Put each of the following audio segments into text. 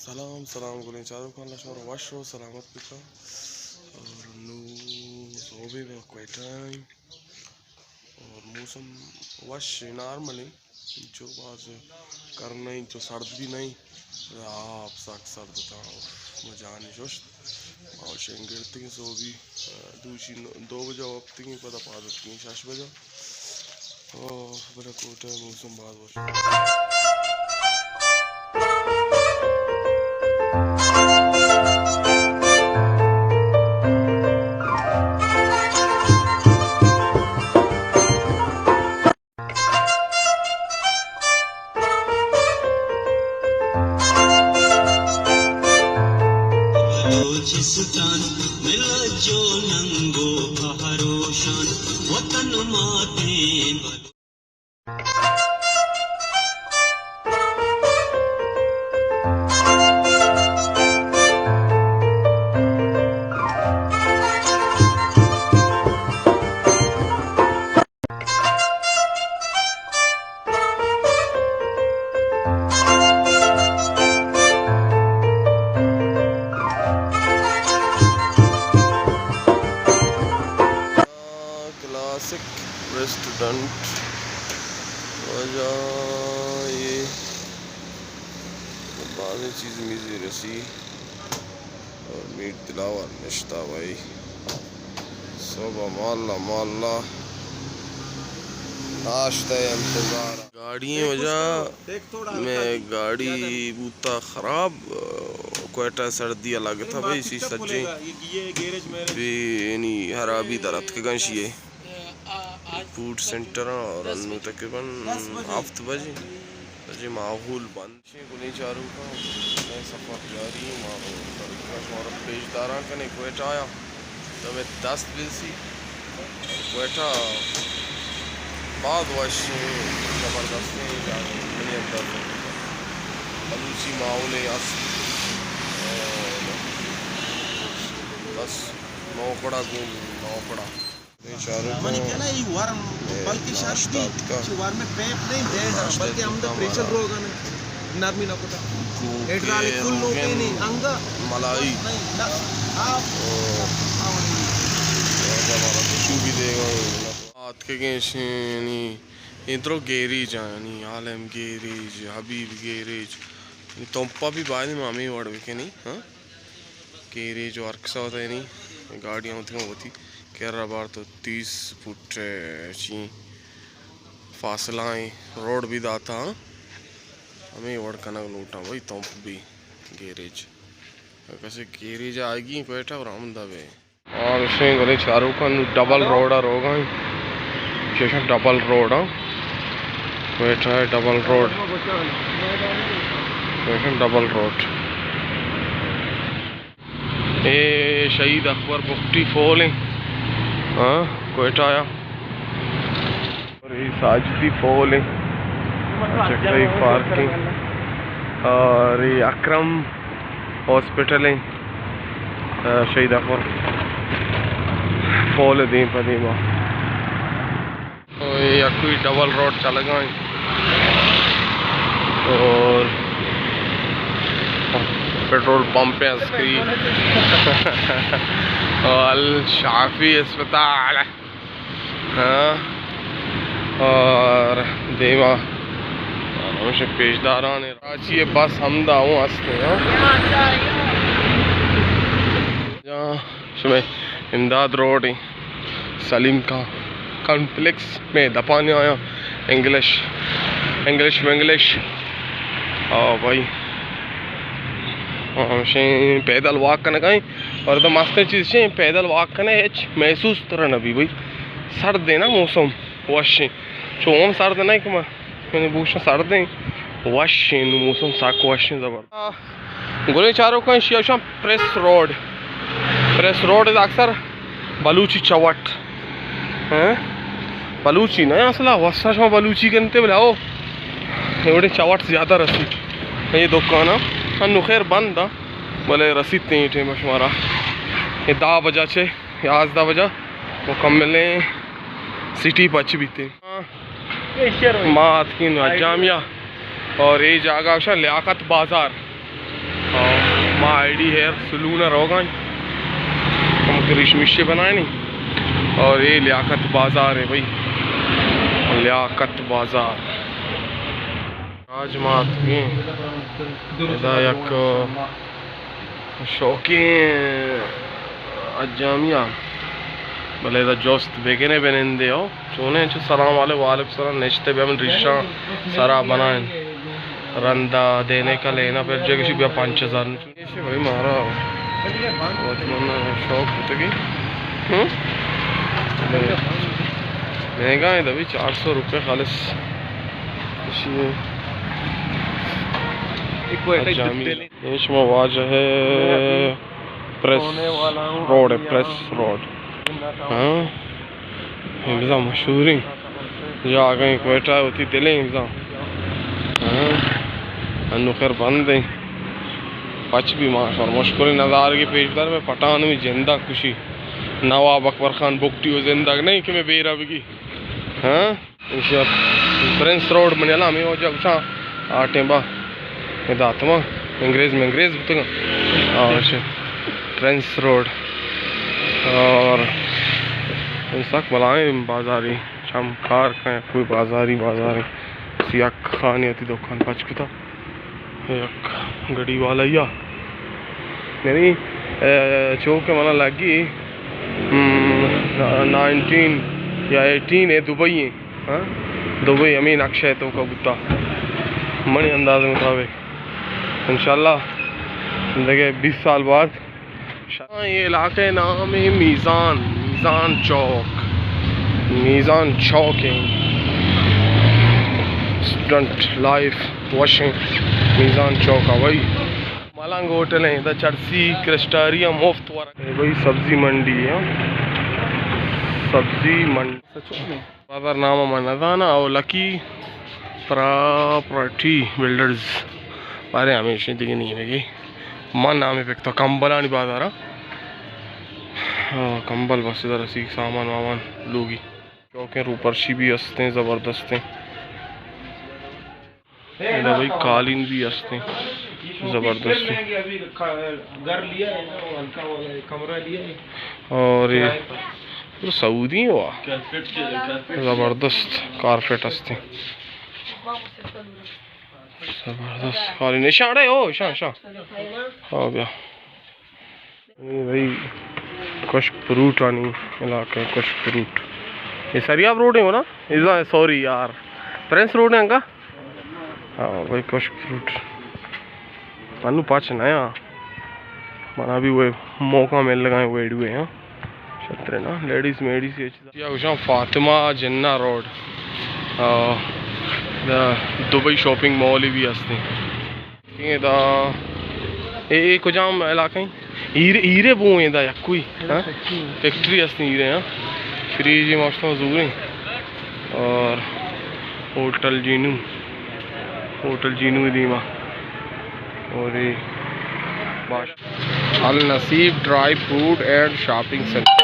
सलाम सलाम गुलें चारों खान लशवर वाशो सलामत पिका और नू सोबे में कोई टाइम और मौसम वश नॉर्मली जो बाज कर नहीं जो सर्द भी नहीं आप साक सर्द था मजानी जोश और शेंगेरती सो भी दूसरी 2 बजे वक्ती की पता पादत की 6 बजे और बड़ा कोटा मौसम बाद वश बलूचिस्तान मिला जो नंगो फहरोशान वतन माते क्लासिक रेस्टोरेंट वजह ये बाज़ चीज़ मीज़ी रसी और मीट दिलावर नश्ता भाई सुबह माल्ला माल्ला नाश्ता इंतज़ार गाड़ी वजह में गाड़ी बूता ख़राब कोयटा सर्दी अलग था भाई इसी सच्ची भी यानी हराबी दरत के गंशी है फूड सेंटर और अन्नू तकरीबन 7 बजे जी माहौल बंद गुली चारों का नए सफ़र जारी माहौल पेशदारा कने कोयटा आया तो मैं 10 बजे कोयटा बाद वश ज़बरदस्त बलूची माहौल बस नौकड़ा घूम नौकड़ा मैंने क्या ना ये वार बल्कि शायद भी वार में पैप नहीं दे बल्कि हम तो प्रेशर रोगा ना नरमी ना कोटा हेड्राल फुल नो के नहीं अंगा मलाई ना आप हमारा शू भी देगा बात के नहीं इंद्रो गैरेज यानी आलम गैरेज हबीब गैरेज तोंपा भी बाद में मामी वाड़ के नहीं हाँ गैरेज वर्कसा होता है नहीं गाड़ियाँ होती केरला बार तो 30 फुट ची फासला रोड भी दाता हमें वड़ कनक लूटा भाई तोंप भी गैरेज कैसे गैरेज आएगी कोयटा और अहमदाबाद और उसमें बोले चारों का डबल रोड होगा स्टेशन डबल रोड कोयटा है double road station double road ये शहीद अकबर बुख्ती फॉल है हाँ कोयटा आया और ये साजदी फॉल है चक्री पार्किंग और ये अकरम हॉस्पिटल है शहीद अकबर फॉल है दी पदीमा तो ये कोई डबल रोड चल गए और पेट्रोल पंप है इसकी अल शाफी अस्पताल हाँ और देवा हमेशा पेशदारान रांची ये बस हमदा हूँ हंसते हैं जहाँ इमदाद रोड है सलीम का कॉम्प्लेक्स में दपाने आया इंग्लिश हाँ भाई पैदल वॉक करने का और तो मस्त चीज़ है पैदल वॉक करने महसूस तरह ना भी भाई सर्द है ना मौसम वश चोम सर्द ना कि मैंने पूछा सर्द है वश मौसम साक वश जबरदस्त गोले चारों का शिया प्रेस रोड अक्सर बलूची चवट हैं बलूची ना असला वस्सा बलूची करते बोले आओ एवढे चवट ज़्यादा रसी ये दुकान अन्नु खैर बंद बोले रसीद नहीं थे मशमारा ये 10 बजा छे 11 बजा मुकम्मल सिटी बच भी थे मात की जामिया और ये जगह लियाकत बाजार माँ आईडी हेयर सलूनर होगा हम करिश्मिश से बनाए नहीं। और ये लियाकत बाज़ार है भाई, लियाकत बाज़ार राजमात के यक शौकीन अजामिया भले जोस्त बेगने बेनेंदे हो चुने सलाम वाले सलाम नेचते भी हम रिश्ता सारा बनाए रंदा देने का लेना फिर जगह भी 5000 भाई मारा शौक होते कि महंगा है तभी 400 रुपये खालिस। इसमें वाजह है प्रेस रोड है, प्रेस रोड। हाँ इंजा मशहूर ही जा गई कोयटा होती दिले इंजा। हाँ अनु खैर बंद है बच भी माशा मुश्किल नज़ार की पेशदार में पठान में जिंदा खुशी नवाब अकबर खान बुकटी हो जिंदा नहीं कि मैं बेरा भी। हाँ प्रिंस रोड में ना मैं जब सा आटे बा दातमा अंग्रेज़ में अंग्रेज़ और प्रिंस रोड और इंसाक बलाएं बाजारी शाम कार का कोई बाजारी सियाक खानी होती दुकान पचकुता एक गड़ी वाला या यानी चौक के मना लगी 19 या 18 है दुबई है। हाँ दुबई अमीन अक्षय तो का बुता मनी अंदाज मुताबिक इंशाल्लाह जिंदगी 20 साल बाद। ये इलाके नाम है मीज़ान चौक है स्टूडेंट लाइफ वॉशिंग मीज़ान चौक है भाई। मलंग होटल है इधर चर्सी क्रिस्टारिया मुफ्त भाई। सब्जी मंडी है, सब्जी मंडी बाजार नाम मनदाना और लकी प्रॉपर्टी बिल्डर्स बारे हमेशा दिखे नहीं है मन नाम है तो कंबल आनी बाजार। हाँ कंबल बस इधर सी सामान वामान लोगी चौके ऊपरशी भी हंसते हैं ज़बरदस्त हैं भाई। कालीन भी हंसते हैं ज़बरदस्त और ये तो सऊदी हुआ ज़बरदस्त कारपेट हंसते ज़बरदस्त कालीन इशारे हो इशा हो गया भाई। कुछ फ्रूट आनी इलाके कुछ फ्रूट ये सरियाब रोड है वो ना इधर सॉरी यार प्रिंस रोड है अंका। हाँ भाई कुछ फ्रूट मनु पाच नया मना भी वो मौका मिल लगाए वेड हुए हैं छतरे ना लेडीज मेडीज या फातिमा जिन्ना रोड दुबई शॉपिंग मॉल भी हंसते ये कुछ आम इलाके हीरे बो या कोई फैक्ट्री हंसती हीरे। हाँ फ्रीज मस्त मजूर और होटल जीनू दीमा और ये अल नसीब dry fruit and shopping centre.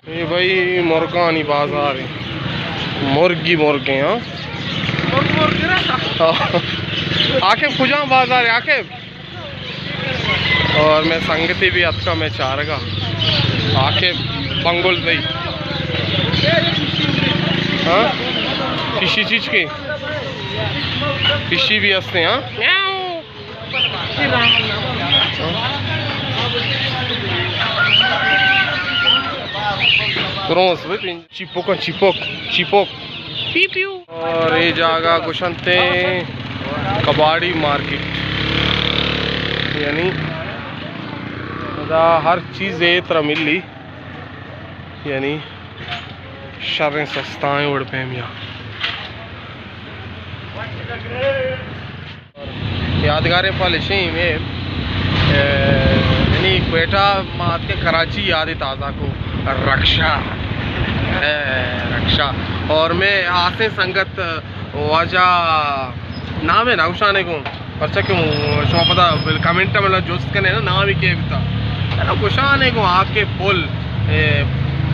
ये भाई मुर्गानी बाजार है मुर्गे। हाँ आके खुजा बाजार है आके और मैं संगति भी अतका मैं चारगा आके बंगुल दई। हाँ किसी चीज के फिशी भी हंसते हैं। चिपोक और ये जगह कुशनते कबाड़ी मार्केट यानी हर चीज़ ये तरह मिली यानी शर्रें सस्ताएं उड़ पे मियाँ। यादगारें पलिशे में यानी क्वेटा मात के कराची याद है ताज़ा को रक्षा और मैं आसे संगत वाजा नाम है नाउशाने को अच्छा क्यों शो पता कमेंट में जोस्त करने ना नाम ही क्या है ना कुशाने को आके फुल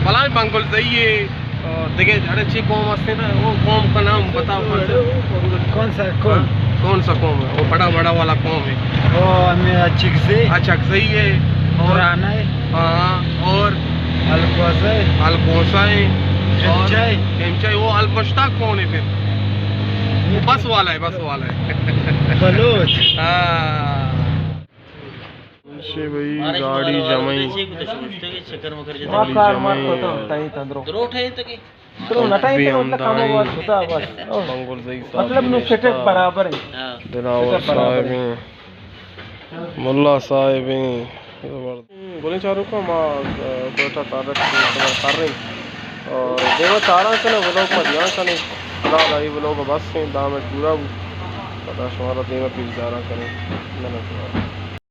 फलान पंकुल सही है और देखिए अरे अच्छी कौम हंसते ना, वो कौम का नाम बताओ। कौन सा कौन सा कौम है? वो बड़ा बड़ा वाला कौम है। वो मेरा चिक से अच्छा सही है। और है हाँ, और अलकोसा है अलकोसा है और केमचाई। केमचाई। वो अलबश्ता कौन है फिर? वो बस वाला है, बस वाला है। बलोच हाँ भाई गाड़ी जमाई मतलब नु सेटअप बराबर है। दिलावर साहब हैं, मुल्ला साहब हैं। बोले चारों का माँ कोटा तारक कर रही और देवा तारा से ना ब्लॉग में ध्यान का नहीं ला ये ब्लॉग बस से दाम पूरा पता शुमारा देवा पीस दारा करें।